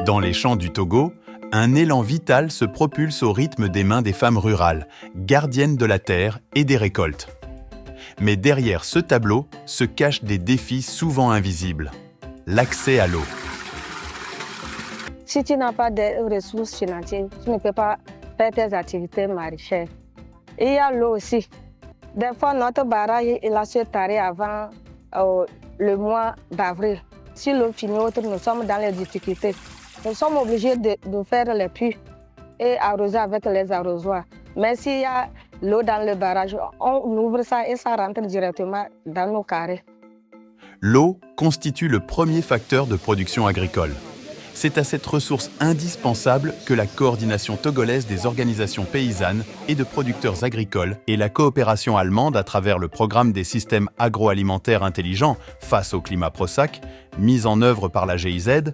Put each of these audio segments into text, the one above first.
Dans les champs du Togo, un élan vital se propulse au rythme des mains des femmes rurales, gardiennes de la terre et des récoltes. Mais derrière ce tableau se cachent des défis souvent invisibles. L'accès à l'eau. Si tu n'as pas de ressources financières, tu ne peux pas faire tes activités maraîchères. Et il y a l'eau aussi. Des fois, notre barrage il a se taré avant le mois d'avril. Si l'eau finit autre, nous sommes dans les difficultés. Nous sommes obligés de faire les puits et arroser avec les arrosoirs. Mais s'il y a l'eau dans le barrage, on ouvre ça et ça rentre directement dans nos carrés. L'eau constitue le premier facteur de production agricole. C'est à cette ressource indispensable que la coordination togolaise des organisations paysannes et de producteurs agricoles et la coopération allemande à travers le programme des systèmes agroalimentaires intelligents face au climat PROSAC, mis en œuvre par la GIZ,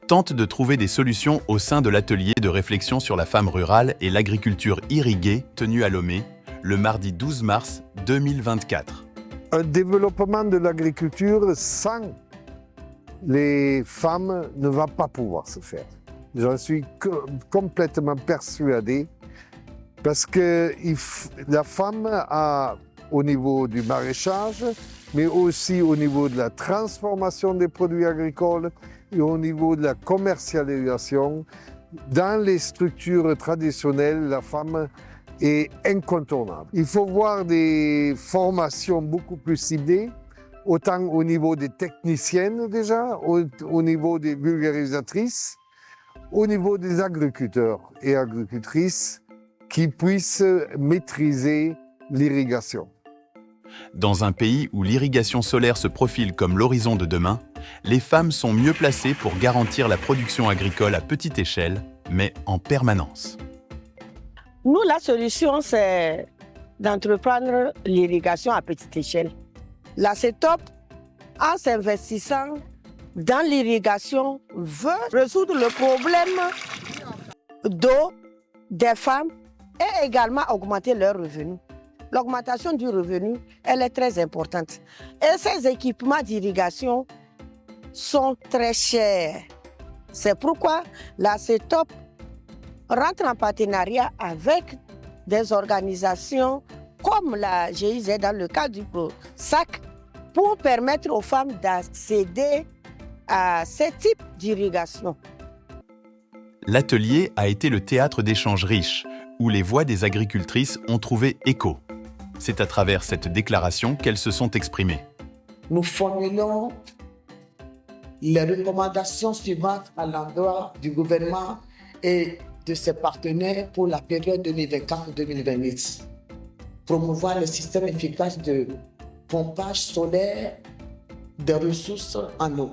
tentent de trouver des solutions au sein de l'atelier de réflexion sur la femme rurale et l'agriculture irriguée tenu à Lomé le mardi 12 mars 2024. Un développement de l'agriculture sans les femmes ne va pas pouvoir se faire. J'en suis complètement persuadé parce que la femme a, au niveau du maraîchage, mais aussi au niveau de la transformation des produits agricoles et au niveau de la commercialisation, dans les structures traditionnelles, la femme est incontournable. Il faut voir des formations beaucoup plus ciblées, autant au niveau des techniciennes déjà, au niveau des vulgarisatrices, au niveau des agriculteurs et agricultrices qui puissent maîtriser l'irrigation. Dans un pays où l'irrigation solaire se profile comme l'horizon de demain, les femmes sont mieux placées pour garantir la production agricole à petite échelle, mais en permanence. Nous, la solution, c'est d'entreprendre l'irrigation à petite échelle. La CETOP, en s'investissant dans l'irrigation, veut résoudre le problème d'eau des femmes et également augmenter leurs revenus. L'augmentation du revenu, elle est très importante. Et ces équipements d'irrigation sont très chers. C'est pourquoi la CETOP rentre en partenariat avec des organisations comme la GIZ dans le cadre du PROSAC pour permettre aux femmes d'accéder à ce type d'irrigation. L'atelier a été le théâtre d'échanges riches, où les voix des agricultrices ont trouvé écho. C'est à travers cette déclaration qu'elles se sont exprimées. Nous formulons les recommandations suivantes à l'endroit du gouvernement et de ses partenaires pour la période 2024-2028. Promouvoir le système efficace de pompage solaire des ressources en eau.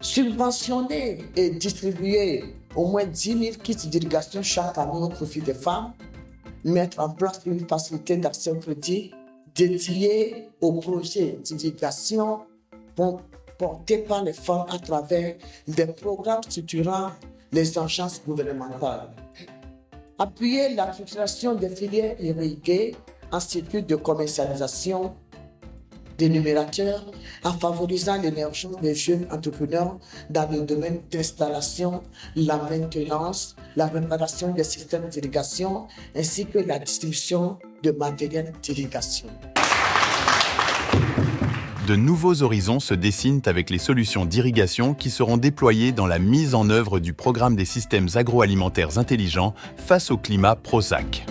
Subventionner et distribuer au moins 10 000 kits d'irrigation chaque année au profit des femmes. Mettre en place une facilité d'accès au crédit dédiée aux projets d'irrigation portés par les femmes à travers des programmes structurant les agences gouvernementales. Appuyer la structuration des filières irriguées en circuit de commercialisation des numérateurs en favorisant l'émergence des jeunes entrepreneurs dans le domaine d'installation, la maintenance, la réparation des systèmes d'irrigation ainsi que la distribution de matériel d'irrigation. De nouveaux horizons se dessinent avec les solutions d'irrigation qui seront déployées dans la mise en œuvre du programme des systèmes agroalimentaires intelligents face au climat PROSAC.